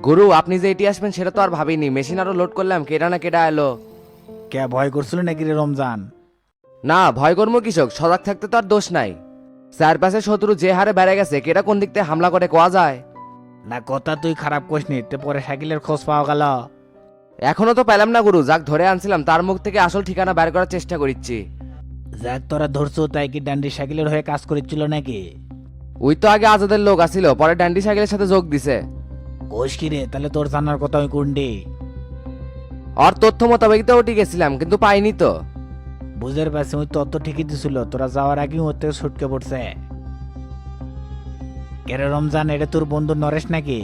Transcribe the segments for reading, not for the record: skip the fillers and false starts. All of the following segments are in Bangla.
গুরু, আপনি যে এটি আসবেন সেটা তো আর ভাবিনি। মেশিন আরো লোড করলাম, কেডা না কেডা এলো। কে ভয় করছিল নাকি রে রমজান? না, ভয় কর্ম কৃষক সজাগ থাকতে তো আর দোষ নাই। চারপাশে শত্রু যে হারে বেড়ে গেছে, কেডা কোন দিক থেকে হামলা করে কোয়া যায়। না কথা তুই খারাপ করিসনি, তে পরে সাইকেলের খোঁজ পাওয়া গেল। এখনো তো পেলাম না গুরু, যাক ধরে আনছিলাম তার মুখ থেকে আসল ঠিকানা বের করার চেষ্টা করিচ্ছি। যাক তোরা ধরছো, তাই কি ডান্ডি সাইকেলের হয়ে কাজ করেছিল নাকি? ওই তো আগে আজাদের লোক আসিল, পরে ড্যান্ডি সাইকেলের সাথে যোগ দিছে। কোষ কি রে, তাহলে তোর জানার কথা ওই কুন্ডি। আর তথ্য মোতাবেক তো ওটি গেছিলাম, কিন্তু পাইনি তো। বুঝের পাশে ওই তত্ত্ব ঠিকই দিছিল, তোরা যাওয়ার আগেই ওর থেকে ছুটকে পড়ছে। কেরে রমজান, এটা তোর বন্ধু নরেশ নাকি?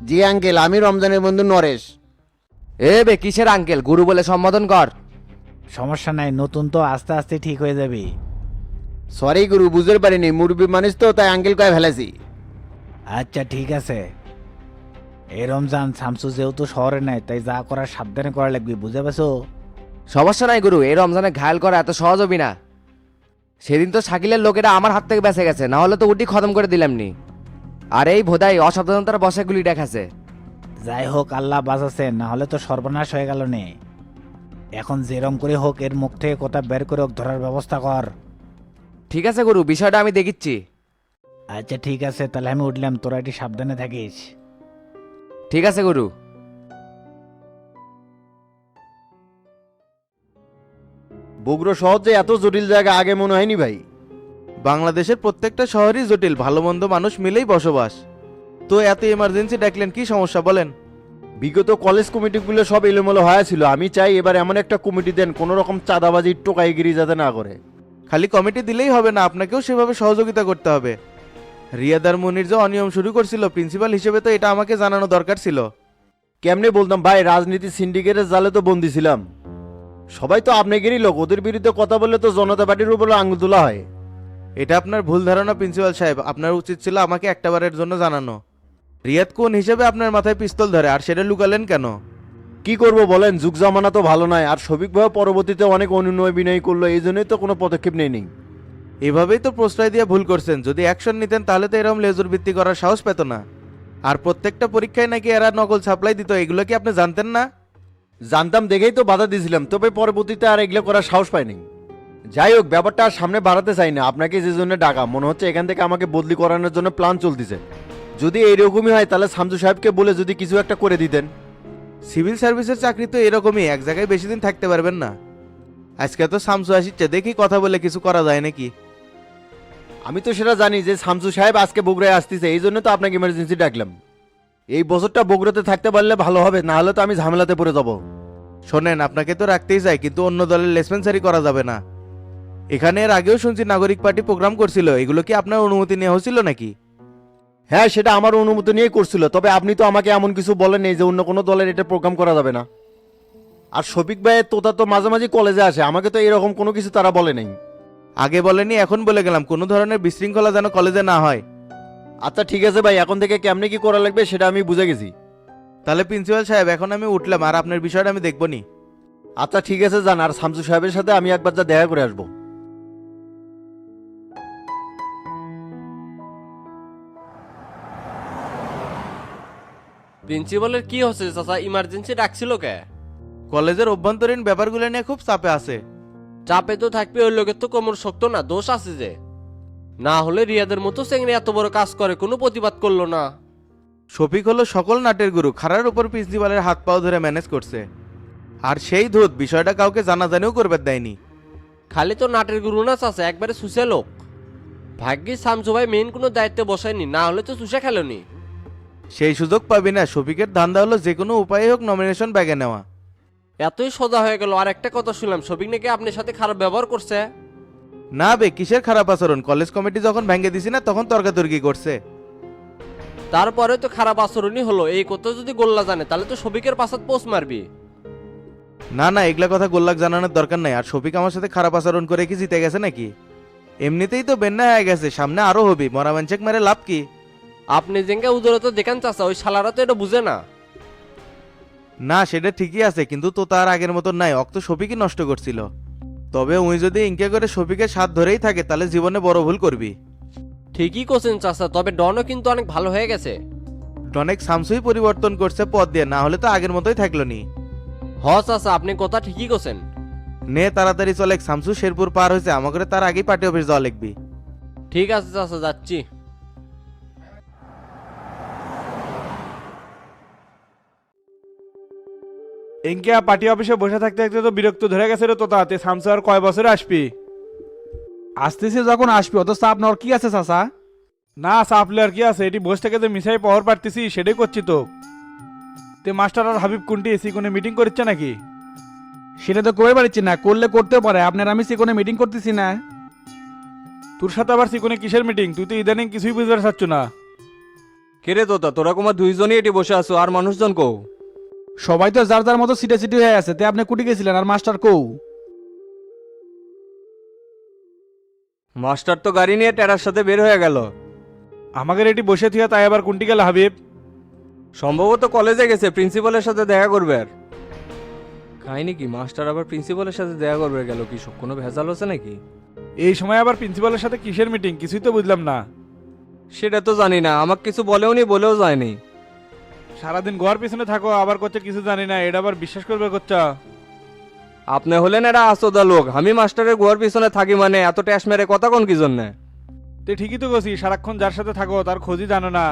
জি আঙ্কেল, আমি রমজানের বন্ধু নরেশ। এ বে, কিসের আঙ্কেল, গুরু বলে সম্বোধন কর। সমস্যা নাই, নতুন তো আস্তে আস্তে ঠিক হয়ে যাবি। সরি গুরু, বুঝতে পারিনি, মুরব্বী মানুষ তো, তাই আঙ্কেল কয়ে ফেলেছি। আচ্ছা ঠিক আছে। এই রমজান, শামসু যেহেতু শহরে নাই, তাই যা করার সাবধানে করা লাগবে, বুঝে পাছো? সমস্যা নাই গুরু, এই রমজানে ঘায়াল করা এত সহজ হবি না। সেদিন তো শাকিলের লোকেরা আমার হাত থেকে বেঁচে গেছে, না হলে তো উটি খতম করে দিলাম নি। আর এই ভোদাই অসাবধানতার বসে গুলি দেখাছে। যাই হোক, আল্লাহ বাঁচাচ্ছে, না হলে তো সর্বনাশ হয়ে গেল নে। এখন যেরম করে হোক এর মুখ থেকে কথা বের করে ওকে ধরার ব্যবস্থা কর। ঠিক আছে গুরু, বিষয়টা আমি দেখিচ্ছি। আচ্ছা ঠিক আছে, তাহলে আমি উঠলাম, তোরা এটি সাবধানে থাকিস। ঠিক আছে গুরু। বগুড়া শহর যে এত জটিল জায়গা আগে মনে হয়নি ভাই। বাংলাদেশের প্রত্যেকটা শহরই জটিল, ভালো মন্দ মানুষ মিলেই বসবাস। তো এত এমার্জেন্সি ডাকলেন, কি সমস্যা বলেন? বিগত কলেজ কমিটিগুলো সব এলোমেলো হয়েছিল, আমি চাই এবার এমন একটা কমিটি দেন কোনো রকম চাঁদাবাজি টোকাইগিরি যাতে না করে। খালি কমিটি দিলেই হবে না, আপনাকেও সেভাবে সহযোগিতা করতে হবে। রিয়াদার মুনির যে অনিয়ম শুরু করছিল, প্রিন্সিপাল হিসেবে তো এটা আমাকে জানানো দরকার ছিল। কেমনে বলতাম ভাই, রাজনীতি সিন্ডিকেটের জালে তো বন্দি ছিলাম। সবাই তো আপনাদেরই লোক, ওদের বিরুদ্ধে কথা বললে তো জনতা পার্টির উপর আঙুল তোলা হয়। এটা আপনার ভুল ধারণা প্রিন্সিপাল সাহেব, আপনার উচিত ছিল আমাকে একটাবারের জন্য জানানো। রিয়াদ কোন হিসেবে আপনার মাথায় পিস্তল ধরে, আর সেটা লুকালেন কেন? কি করব বলেন, যুগ জামানা তো ভালো নয়, আর সবিক ভাই পরবর্তীতে অনেক অনুনয় বিনয় করলো, এই জন্যই তো কোনো পদক্ষেপ নেয়নি। এভাবেই তো প্রশ্রয় দিয়ে ভুল করছেন, যদি অ্যাকশন নিতেন তাহলে তো এরকম লেজুর ভিত্তি করার সাহস পেত না। আর প্রত্যেকটা পরীক্ষায় নাকি এরা নকল সাপ্লাই দিত, এগুলো কি আপনি জানতেন না? জানতাম দেখেই তো বাধা দিয়েছিলাম, তবে পরবর্তীতে আর এগুলো করার সাহস পাইনি। যাই হোক, ব্যাপারটা আর সামনে বাড়াতে চাই না, আপনাকে যে জন্য ডাকা, মনে হচ্ছে এখান থেকে আমাকে বদলি করানোর জন্য প্ল্যান চলতেছে। যদি এইরকমই হয় তাহলে শামসু সাহেবকে বলে যদি কিছু একটা করে দিতেন। সিভিল সার্ভিসের চাকরি তো এরকমই, এক জায়গায় বেশি দিন থাকতে পারবেন না। আজকে তো শামসু আসিচ্ছে, দেখি কথা বলে কিছু করা যায় নাকি। আমি তো সেটা জানি যে শামসু সাহেব আজকে বগুড়ায় আসতেছে, এই জন্য তো আপনাকে ইমার্জেন্সি ডাকলাম। এই বছরটা বগুড়াতে থাকতে পারলে ভালো হবে, না হলে তো আমি ঝামেলাতে পড়ে যাব। শোনেন, আপনাকে তো রাখতেই চাই, কিন্তু অন্য দলের লেসপেন্সারি করা যাবে না। এখানে এর আগেও শুনছি নাগরিক পার্টি প্রোগ্রাম করছিল, এগুলো কি আপনার অনুমতি নেওয়া হয়েছিল নাকি? হ্যাঁ, সেটা আমার অনুমতি নিয়েই করছিল, তবে আপনি তো আমাকে এমন কিছু বলেন নেই যে অন্য কোনো দলের এটা প্রোগ্রাম করা যাবে না। আর শফিক ভাইয়ের তোতা তো মাঝে মাঝে কলেজে আসে, আমাকে তো এরকম কোনো কিছু তারা বলে নেই। আগে বলেনি, এখন বলে গেলাম, কোনো ধরনের বিশৃঙ্খলা যেন কলেজে না হয়। আচ্ছা ঠিক আছে ভাই, এখন থেকে কেমনে কি করা লাগবে সেটা আমি বুঝে গেছি। তাহলে প্রিন্সিপাল সাহেব, এখন আমি উঠলাম, আর আপনার বিষয়টা আমি দেখবো নি। আচ্ছা ঠিক আছে, যান, আর শামসু সাহেবের সাথে আমি একবার যা দেখা করে আসবো। প্রিন্সিপালের কি হচ্ছে চাচা, ইমার্জেন্সি ডাকছিল কে? কলেজের অভ্যন্তরীণ ব্যাপারগুলো নিয়ে খুব চাপে আছে। চাপে তো থাকবে, ওই লোকের তো কোমর শক্ত না, দোষ আছে যে। না হলে রিয়াদের মতো চেংড়ি এত বড় কাজ করে, কোনো প্রতিবাদ করলো না। শফিক হলো সকল নাটের গুরু, খারার উপর প্রিন্সিপালের হাত পাও ধরে ম্যানেজ করছে। আর সেই বিষয়টা কাউকে জানাজানিও করবে দেয়নি। খালি তো নাটের গুরু না চাচা, একবারে সুসে লোক। ভাগ্যিস শামসু ভাই মেইন কোনো দায়িত্বে বসায়নি, না হলে তো চুষে খেলনি। সেই সুযোগ পাবি না, শফিকের ধান্দা হলো যে কোনো উপায়ে হোক নমিনেশন ব্যাগে নেওয়া। এতই সোজা হয়ে গেল। আর একটা কথা শুনলাম, শফিক নাকি আপনার সাথে খারাপ ব্যবহার করছে। না বে, কিসের খারাপ আচরণ? কলেজ কমিটি যখন ভেঙে দিছি না, তখন তর্কাতর্কি করছে। তারপরে তো খারাপ আচরণই হলো, এই কথা যদি গোল্লা জানে তাহলে তো শফিকের পাশাত পোস্ট মারবি। না না, এগুলা কথা গোল্লাক জানানোর দরকার নাই। আর শফিক আমার সাথে খারাপ আচরণ করে কি জিতে গেছে নাকি? এমনিতেই তো বেন্না হয়ে গেছে, সামনে আরো হবি, মরা মানচেক মেরে লাভ কি? আপনি যেঙ্গা উদরত দেখান চাচা, ওই শালারা তো এটা বুঝে না। না, সেটা ঠিকই আছে, কিন্তু তো তার আগের মতন নাই, অক্ত শফিকই নষ্ট করছিল। তবে উই যদি ইনকে করে শফিকের সাথ ধরেই থাকে, তাহলে জীবনে বড় ভুল করবি। ঠিকই করছেন চাচা, তবে ডনও কিন্তু অনেক ভালো হয়ে গেছে। টনেক সামসুই পরিবর্তন করছে পদ দিয়ে, না হলে তো আগের মতোই থাকলো নি। হস আছে, আপনি কথা ঠিকই করছেন। নে তাড়াতাড়ি চলে, সামসু শেরপুর পার হয়েছে, আমাকে তার আগেই পার্টি অফিস যাওয়া লিখবি। ঠিক আছে চাচা, যাচ্ছি। ইনকা পার্টি অফিসে বসে থাকতে থাকতে তো বিরক্ত ধরে গেছে রে তোতাতে। শামসু আর কয় বছরে আসবি? আসতেছে যখন আসবি, অত চাপ নেওয়ার কি আছে চাচা? না চাপলে আর কি আছে, এটি বসে থেকে যে মিসাই পাওয়ার পারতেছি সেটাই করছি তো। তে মাস্টার আর হাবিব কোনটি এসি কোনো মিটিং করছে নাকি? সেটা তো করে পারছি না, করলে করতেও পারে। আপনার আমি সে কোনো মিটিং করতেছি না। তোর সাথে আবার সিকোনে কিসের মিটিং? তুই তো ইদানিং কিছুই বুঝতে পারছ না। কেরে তোতা, তোরা কুমা দুইজনই এটি বসে আছো, আর মানুষজন কও? সবাই তো যার যার মতো সিটে সিটি হয়ে আছে। তে আপনি কুটি গেছিলেন আর মাস্টার কৌ? মাস্টার তো গাড়ি নিয়ে টেরার সাথে বের হয়ে গেল। আমাদের এটি বসে থিয়া তাই আবার কোনটি গেল হাবিব? সম্ভবত কলেজে গেছে, প্রিন্সিপালের সাথে দেখা করবে। আর কাহিনী কি, মাস্টার আবার প্রিন্সিপালের সাথে দেখা করবে গেল? কি সব কোনো ভেজাল হচ্ছে নাকি? এই সময় আবার প্রিন্সিপালের সাথে কিসের মিটিং কিছুই তো বুঝলাম না। সেটা তো জানি না, আমাকে কিছু বলেও নি, বলেও যায়নি। সারাদিন গোয়ার পিছনে থাকো, আবার করছে কিছু জানি না, এটা আবার বিশ্বাস করবে করছা? আপনি হলেন এরা আসোদা লোক, আমি মাস্টারের গোয়ার পিছনে থাকি মানে এত ট্যাস মেরে কথা কোন কি জন্যে? তে ঠিকই তো করছি, সারাক্ষণ যার সাথে থাকো তার খোঁজই জানো না।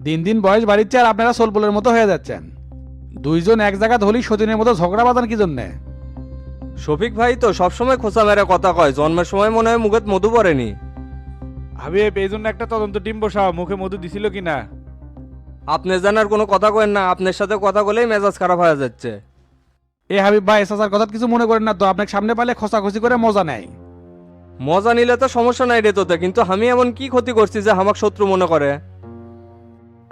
দিন দিন বয়স বাড়িচ্ছে আর আপনারা সোলপুলের মতো হয়ে যাচ্ছেন। দুইজন এক জায়গা ধরলেই সতীনের মতো ঝগড়া বাঁধান কি জন্যে? শফিক ভাই তো সবসময় খোঁচা মেরে কথা কয়, জন্মের সময় মনে হয় মুখে মধু পড়েনি। হাবিব এই জন্য একটা তদন্ত টিম বসাও, মুখে মধু দিছিল কিনা। আপনি জানার কোনো কথা কয়েন না, আপনার সাথে কথা বলেই মেজাজ খারাপ হয়ে যাচ্ছে। এ হাবিব ভাই, চাচার কথা কিছু মনে করেন না তো। আপনাকে সামনে পালে খোঁচাখুচি করে মজা নেয়। মজা নিলে তো সমস্যা নাই রে তোতে, কিন্তু আমি এমন কি ক্ষতি করছি যে আমাকে শত্রু মনে করে?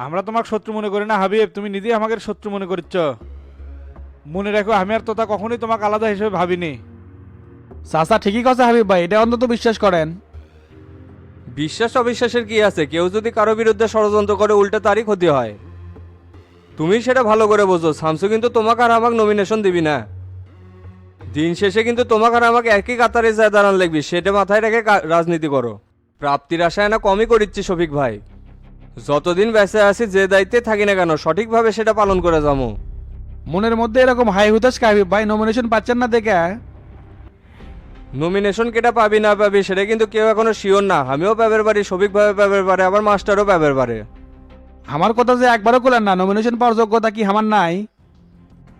আমরা তোমাকে শত্রু মনে করি না হাবিব, তুমি নিজেই আমাকে শত্রু মনে করছ। মনে রাখো আমি আর তোতা কখনোই তোমাকে আলাদা হিসেবে ভাবিনি। চাচা ঠিকই কথা হাবিব ভাই, এটা অন্তত বিশ্বাস করেন। বিশ্বাস অবিশ্বাসের কি আছে? কেউ যদি কারো বিরুদ্ধে ষড়যন্ত্র করে উল্টে তারই ক্ষতি হয়। তুমি সেটা ভালো করে বোঝো। শামসু কিন্তু তোমাকে আর আমাকে নমিনেশন দিবি না। দিন শেষে কিন্তু তোমাকে আর আমাকে একই কাতারে যায় দাঁড়ান লাগবি, সেটা মাথায় রেখে রাজনীতি করো। প্রাপ্তির আশায় না কমই করিচ্ছি শফিক ভাই। যতদিন বেঁচে আছি যে দায়িত্বে থাকি না কেন সঠিকভাবে সেটা পালন করে যাবো। মনের মধ্যে এরকম হাই হুতাশ কা হাবিব ভাই? নমিনেশন পাচ্ছেন না দেখে? নমিনেশন কেটা পাবি না পাবি সেটা কিন্তু কেউ এখনো শিওর না। আমিও পাবের বাড়ি, শফিক ভাবে পাবের পারে, আবার মাস্টারও পাবের পারে। আমার কথা যে একবারও করলেন না, নমিনেশন পাওয়ার যোগ্যতা কি আমার নাই?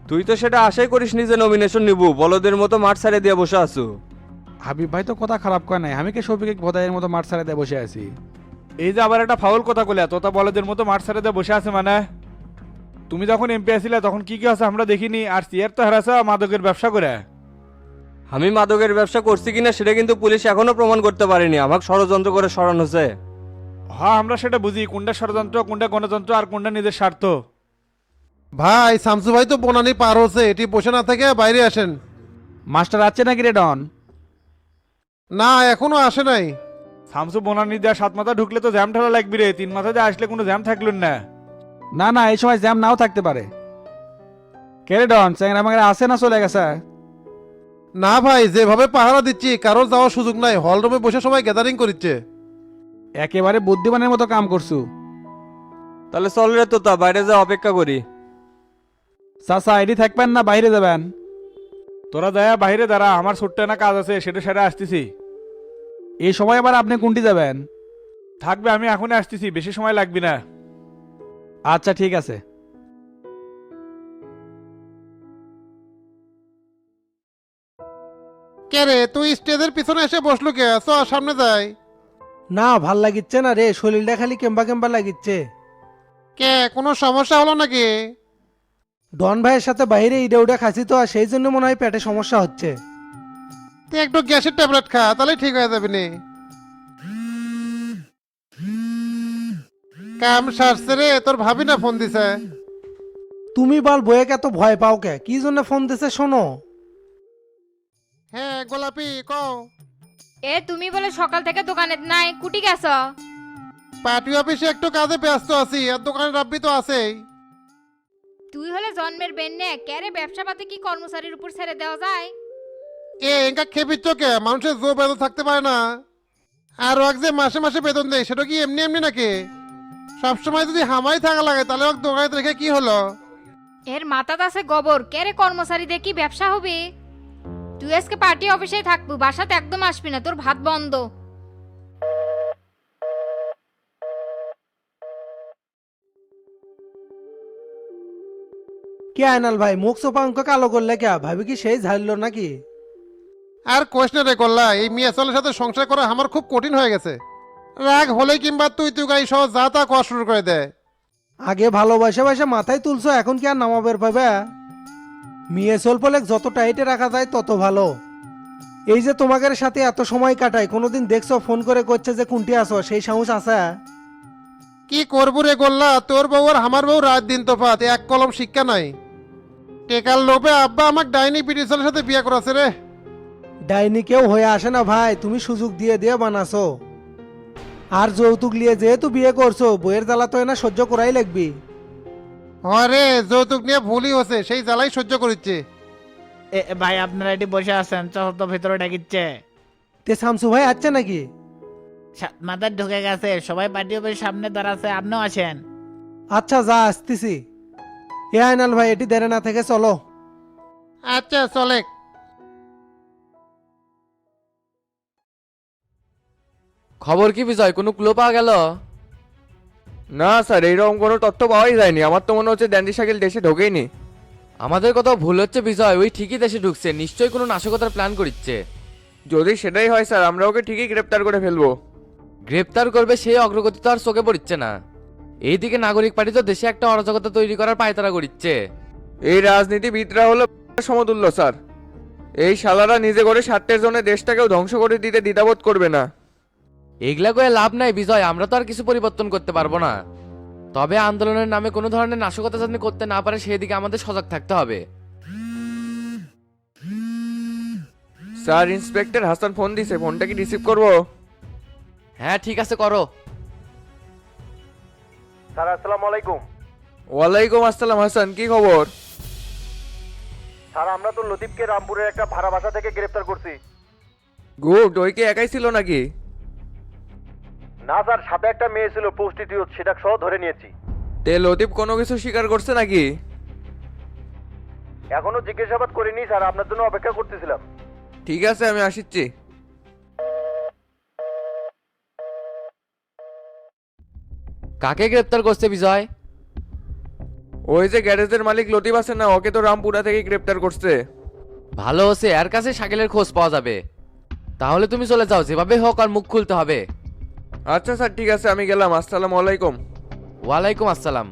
তুই তো সেটা আশাই করিস নিজে নমিনেশন নিবু, বলদের মতো মাঠ ছাড়ে দিয়ে বসে আছো। হাবিব ভাই তো কথা খারাপ কয় নাই, আমি কে শফিকে ভোদাইয়ের মতো মাঠ ছাড়া দিয়ে বসে আছি? এই যে আবার একটা ফাউল কথা কইলা, তোতা বলদের মতো মাঠ ছেড়ে দিয়ে বসে আছে মানে? তুমি যখন এমপি আছিলে তখন কি কি আছে আমরা দেখিনি, আর সিয়ার তো হারাছা মাদকের ব্যবসা করে। আমি মাদকের ব্যবসা করছি কিনা সেটা কিন্তু পুলিশ এখনো প্রমাণ করতে পারেনি, আমাকে ষড়যন্ত্র করে সরানো হচ্ছে। হ্যাঁ আমরা সেটা বুঝি, কোনটা ষড়যন্ত্র কোনটা গণতন্ত্র আর কোনটা নিজের স্বার্থ। ভাই শামসু ভাই তো বনানি পার হচ্ছে, এটি বসে না থেকে বাইরে আসেন। মাস্টার আছে নাকি রে ডন? না এখনো আসে নাই। শামসু বনানি দেওয়া 7 মাথা ঢুকলে তো জ্যাম ঠেলা লাগবে রে, 3 মাথা দিয়ে আসলে কোনো জ্যাম থাকলো না। না না, এই সময় জ্যাম নাও থাকতে পারে। কে রে ডন, চ্যাংরা ম্যাংরা আছে না চলে গেছে? না ভাই, যেভাবে পাহারা দিচ্ছি কারোর যাওয়ার সুযোগ নাই, হল রুমে বসে সবাই গ্যাদারিং করছে। একেবারে বুদ্ধিমানের মতো কাম করছু। তাহলে চল রে তোতা, বাইরে যা অপেক্ষা করি। চাচা এডি থাকবেন না বাইরে যাবেন? তোরা দয়া বাইরে দাঁড়া, আমার ছোট্ট না কাজ আছে সেটা সেরে আসতেছি। এই সময় আবার আপনি কোনটি যাবেন? থাকবে, আমি এখনই আসতেছি, বেশি সময় লাগবে না। আচ্ছা ঠিক আছে। কে রে তুই স্টেজের পিছনে এসে বসলো কে? চ সামনে যাই। না ভাল লাগিচ্ছে না রে, শরীরটা খালি কেম্বা কেম্বা লাগিচ্ছে। কে কোনো সমস্যা হলো নাকি? ডন ভাইয়ের সাথে বাইরে ইডে উডে খাচ্ছি তো, আর সেই জন্য মনে হয় পেটে সমস্যা হচ্ছে। তুই একটু গ্যাসের ট্যাবলেট খা, তাহলে ঠিক হয়ে যাবে নি। কাম সারছে রে, তোর ভাবি না ফোন দিছে। তুমি বল বইয়ে এত ভয় পাও কে? কি জন্য ফোন দিছে শোনো। হ্যাঁ গোলাপি কও। এ তুমি বলে সকাল থেকে দোকানে নাই, কুটি গেছ? পার্টি অফিসে একটু কাজে ব্যস্ত আছি, আর দোকানে রাব্বি তো আছেই। তুই হলে জন্মের বেন্নে, ক্যারে ব্যবসা পাতে কি কর্মচারীর উপর ছেড়ে দেওয়া যায়? এঙ্কা খেপিচ্ছ কে? মানুষের জো বেতন থাকতে পারে না? আর ও যে মাসে মাসে বেতন দেয়, সেটা কি এমনি এমনি নাকি? সবসময় যদি হামাই থাকা লাগে তাহলে ওকে দোকানে রেখে কি হলো? এর মাথাত আছে গোবর, কেরে কর্মচারী দিয়ে কি ব্যবসা হবে? তুই আজকে পার্টি অফিসেই থাকবি, বাসাতে একদম আসবি না, তোর ভাত বন্ধ। কে আয়নাল ভাই মুখ সোপা অঙ্ক কালো করলে কে ভাবি কি সেই ঝাড়লো নাকি? আর কোশ না রে করলা, এই মিয়াচলের সাথে সংসার করা আমার খুব কঠিন হয়ে গেছে। রাগ হলে কিংবা তুই গাই সহ যা তা কষ্ট শুরু করে দেয়। আগে ভালোবাসে বাসে মাথায় তুলছো, এখন কি আর নামা বের পাবে? মেয়ে চল পলে যত টাইটে রাখা যায় তত ভালো। এই যে তোমাদের সাথে এত সময় কাটায়, কোনোদিন দেখছো ফোন করে করছে যে কোনটি আসো, সেই সাহস আছে? কি করবো রে গোল্লা, তোর বউ আর আমার বউ রাত দিন তোফাত, এক কলম শিক্ষা নাই। টেকার লোভে আব্বা আমার ডাইনি পিটিসলের সাথে বিয়ে করাছে রে। ডাইনি কেউ হয়ে আসে না ভাই, তুমি সুযোগ দিয়ে দিয়ে বানাছো। আর যৌতুক নিয়ে যেহেতু বিয়ে করছো, বইয়ের জ্বালা তো না সহ্য করাই লাগবি। আরে যৌতুক নিয়ে ভুলই হচ্ছে, সেই জ্বালাই সহ্য করিচ্ছে। ভাই আপনারা এটি বসে আছেন, চল তো ভেতরে ডাকিচ্ছে। তে শামসু ভাই আছে নাকি? মাথায় ঢুকে গেছে, সবাই পার্টি অফিসের সামনে দাঁড়াচ্ছে, আপনিও আছেন। আচ্ছা যা আসতেছি। এ আয়নাল ভাই এটি দেরে না থেকে চলো। আচ্ছা চলে। খবর কি বিজয়, কোনো ক্লো পাওয়া গেল? না স্যার, এইরকম কোনো তথ্য পাওয়াই যায়নি। আমার তো মনে হচ্ছে ড্যান্ডি শাকিল দেশে ঢোকেইনি। আমাদের কথা ভুল হচ্ছে বিজয়, ওই ঠিকই দেশে ঢুকছে, নিশ্চয়ই কোনো নাশকতার প্ল্যান করছে। যদি সেটাই হয় স্যার, আমরা ওকে ঠিকই গ্রেপ্তার করে ফেলবো। গ্রেপ্তার করবে সেই অগ্রগতি তো আর চোখে পড়ছে না। এইদিকে নাগরিক পার্টি তো দেশে একটা অরাজকতা তৈরি করার পায়তারা করছে। এই রাজনীতিবিদরা হলো সমতুল্য স্যার। এই শালারা নিজে করে স্বার্থের জন্য দেশটাকেও ধ্বংস করে দিতে দ্বিধাবোধ করবে না। এগুলা করে লাভ নাই বিজয়, আমরা তো আর কিছু পরিবর্তন করতে পারবো না। তবে আন্দোলনের নামে কোনো ধরনের নাশকতা যাতে করতে না পারে সেদিকে আমাদের সজাগ থাকতে হবে। স্যার, ইন্সপেক্টর হাসান ফোন দিছে, ফোনটা কি রিসিভ করবো? হ্যাঁ ঠিক আছে, করো। স্যার আসসালামু আলাইকুম। ওয়ালাইকুম আসসালাম হাসান, কি খবর? স্যার আমরা তো লতিফকে রামপুরের একটা ভাড়া বাসা থেকে গ্রেফতার করছি। গুড, ওই কি একাই ছিল নাকি? না স্যার, সাথে একটা মেয়ে ছিল প্রস্টিটিউট, সেটা সহ ধরে নিয়েছি। তে লতিফ কোনো কিছু স্বীকার করছে নাকি? এখনো জিজ্ঞাসাবাদ করিনি স্যার, আপনার জন্য অপেক্ষা করতেছিলাম। ঠিক আছে, আমি আসিচ্ছি। কাকে গ্রেপ্তার করছে বিজয়? ওই যে গ্যারেজের মালিক লতিফ আছে না, ওকে তো রামপুরা থেকে গ্রেপ্তার করছে। ভালো হচ্ছে, এর কাছে শাকিলের খোঁজ পাওয়া যাবে। তাহলে তুমি চলে যাও, যেভাবে হোক আর মুখ খুলতে হবে। আচ্ছা স্যার, ঠিক আছে, আমি গেলাম। আসসালামু আলাইকুম। ওয়ালাইকুম আসসালাম।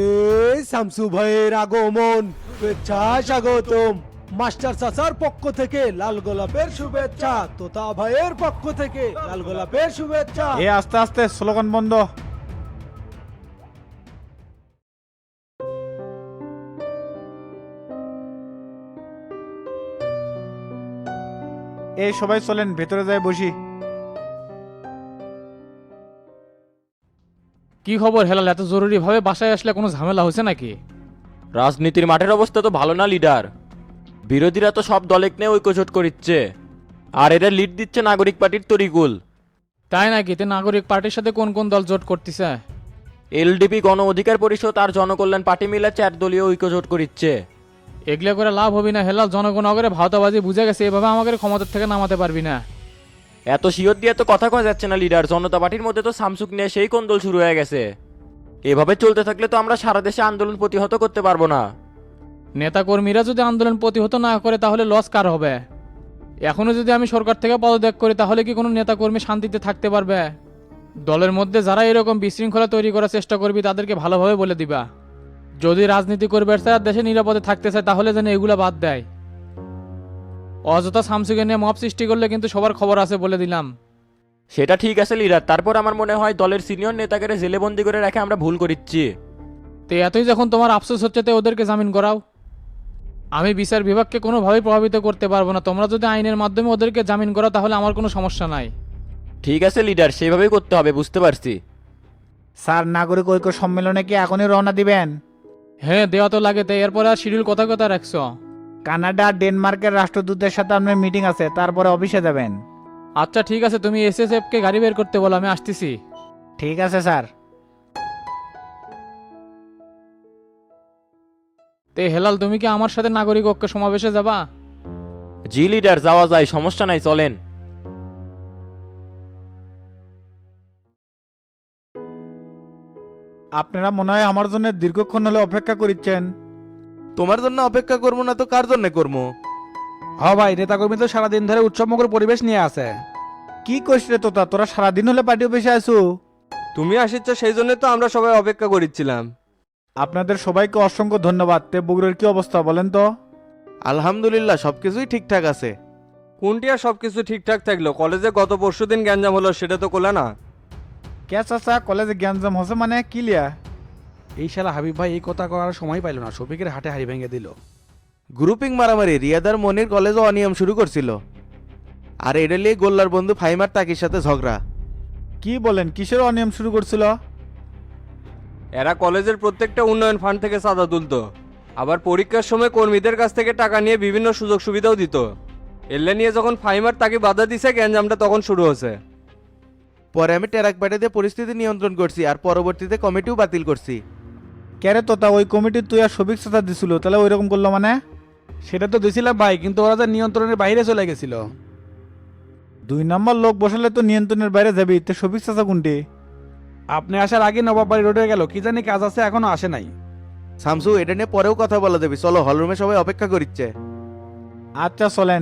এই শামসু ভাইয়ের আগমন, শুভেচ্ছা স্বাগতম। মাস্টার চাচার পক্ষ থেকে লাল গোলাপের শুভেচ্ছা, তোতা ভাইয়ের পক্ষ থেকে লাল গোলাপের শুভেচ্ছা। এ আস্তে আস্তে স্লোগান বন্ধ। এই সবাই চলেন ভেতরে যাই বসি। কি খবর হেলাল, এত জরুরি ভাবে বাসায় আসলে কোনো ঝামেলা হয়েছে নাকি? রাজনীতির মাঠের অবস্থা তো ভালো না লিডার। বিরোধীরা তো সব দলেক নিয়ে ঐক্যজোট করিচ্ছে, আর এরা লিড দিচ্ছে নাগরিক পার্টির তরিকুল। তাই নাকি? তে নাগরিক পার্টির সাথে কোন কোন দল জোট করতেছে? এলডিপি, গণ অধিকার পরিষদ আর জনকল্যাণ পার্টি মিলে 4 দলীয় ঐক্যজোট করিচ্ছে। এগুলো করে লাভ হবি না হেলাল, জনগণ অগরে ভাওতাবাজি বুঝে গেছে, এভাবে আমাদের ক্ষমতার থেকে নামাতে পারবি না। এত শিওর দিয়ে তো কথা কয়া যাচ্ছে না লিডার। জনতা পার্টির মধ্যে তো সামসুক নিয়ে সেই কোন্দল শুরু হয়ে গেছে। এভাবে চলতে থাকলে তো আমরা সারা দেশে আন্দোলন প্রতিহত করতে পারবো না। নেতা কর্মীরা যদি আন্দোলন প্রতিহত না করে তাহলে লস কার হবে? এখনো যদি আমি সরকার থেকে পদত্যাগ করি তাহলে কি কোনো নেতা কর্মী শান্তিতে থাকতে পারবে? দলের মধ্যে যারা এরকম বিশৃঙ্খলা তৈরি করার চেষ্টা করবি তাদেরকে ভালোভাবে বলে দিবা, যদি রাজনীতি করবে চায় আর দেশে নিরাপদে থাকতে চায় তাহলে যেন এগুলা বাদ দেয়। অযথা শামসুকে নিয়ে মব সৃষ্টি করলে কিন্তু সবার খবর আছে বলে দিলাম। সেটা ঠিক আছে লিডার, তারপর আমার মনে হয় দলের সিনিয়র নেতাকে জেলে বন্দি করে রেখে আমরা ভুল করিচ্ছি। তো এতই যখন তোমার আফসোস হচ্ছে তো ওদেরকে জামিন করাও। আমি বিচার বিভাগকে কোনোভাবেই প্রভাবিত করতে পারবো না, তোমরা যদি আইনের মাধ্যমে ওদেরকে জামিন করো তাহলে আমার কোনো সমস্যা নাই। ঠিক আছে লিডার, সেভাবেই করতে হবে, বুঝতে পারছি। স্যার, নাগরিক ঐক্য সম্মেলনে কি এখনই রওনা দিবেন? হ্যাঁ দেওয়া তো লাগে, তাই এরপরে আর শিডিউল কথা কথা রাখছো? কানাডা ডেনমার্কের রাষ্ট্রদূতের সাথে আপনার মিটিং আছে, তারপরে অফিসে যাবেন। আচ্ছা ঠিক আছে, তুমি এসএসএফ কে গাড়ি বের করতে বলো, আমি আসতেছি। ঠিক আছে স্যার। তে হেলাল, তুমি কি আমার সাথে নাগরিক ঐক্য সমাবেশে যাবা? জি লিডার, যাওয়া যায়, সমস্যা নাই, চলেন। আপনারা মনে হয় আমার জন্য দীর্ঘক্ষণ হলে অপেক্ষা করিচ্ছেন। তোমার জন্য অপেক্ষা করবো না তো কার জন্য করবো? হ ভাই, নেতাকর্মী তো সারাদিন ধরে উৎসবমুখর পরিবেশ নিয়ে আছে। কি করিস রে তোতা, তোরা সারাদিন হলে পার্টি অফিসে আসু? তুমি আসিচ্ছ সেই জন্য তো আমরা সবাই অপেক্ষা করছিলাম। আপনাদের সবাইকে অসংখ্য ধন্যবাদ। তে বগুড়ার কি অবস্থা বলেন তো? আলহামদুলিল্লাহ, সবকিছুই ঠিকঠাক আছে। কোনটি আর সবকিছু ঠিকঠাক থাকলো? কলেজে গত পরশুদিন গ্যাঞ্জাম হলো, সেটা তো কোলা না। কে চাচা, কলেজে গ্যাঞ্জাম হচ্ছে মানে কি লিয়া? এই শালা হাবিব ভাই এই কথা করার সময় পাইল না, শফিকের হাটে হাড়ি ভেঙে দিল। গ্রুপিং মারামারি, রিয়াদার মনির কলেজে অনিয়ম শুরু করছিল, আর এটা নিয়ে গোল্লার বন্ধু ফাইমার তাকির সাথে ঝগড়া। কি বলেন, কিসের অনিয়ম শুরু করছিল? এরা কলেজের প্রত্যেকটা উন্নয়ন ফান্ড থেকে চাঁদা তুলতো, আবার পরীক্ষার সময় কর্মীদের কাছ থেকে টাকা নিয়ে বিভিন্ন সুযোগ সুবিধাও দিত। এলে নিয়ে যখন ফাইমার তাকে বাধা দিছে, গ্যাঞ্জামটা তখন শুরু হয়েছে। পরে আমি টেরাক পাঠিয়ে দিয়ে পরিস্থিতি নিয়ন্ত্রণ করছি, আর পরবর্তীতে কমিটিও বাতিল করছি। কেরে তোতা, ওই কমিটি তুই আর সবিক চাচা দিছিল, তাহলে ওই রকম করলো মানে? সেটা তো দিছিলাম ভাই, কিন্তু ওরা যে নিয়ন্ত্রণের বাইরে চলে গেছিল। 2 নম্বর লোক বসালে তো নিয়ন্ত্রণের বাইরে যাবি। তে সবিক চাচা কোনটি? আপনি আসার আগে নবাববাড়ি রোডে গেল, কি জানি কাজ আছে, এখনো আসে নাই। শামসু, এটা নিয়ে পরেও কথা বলা যাবে, চলো হলরুমে সবাই অপেক্ষা করিচ্ছে। আচ্ছা চলেন।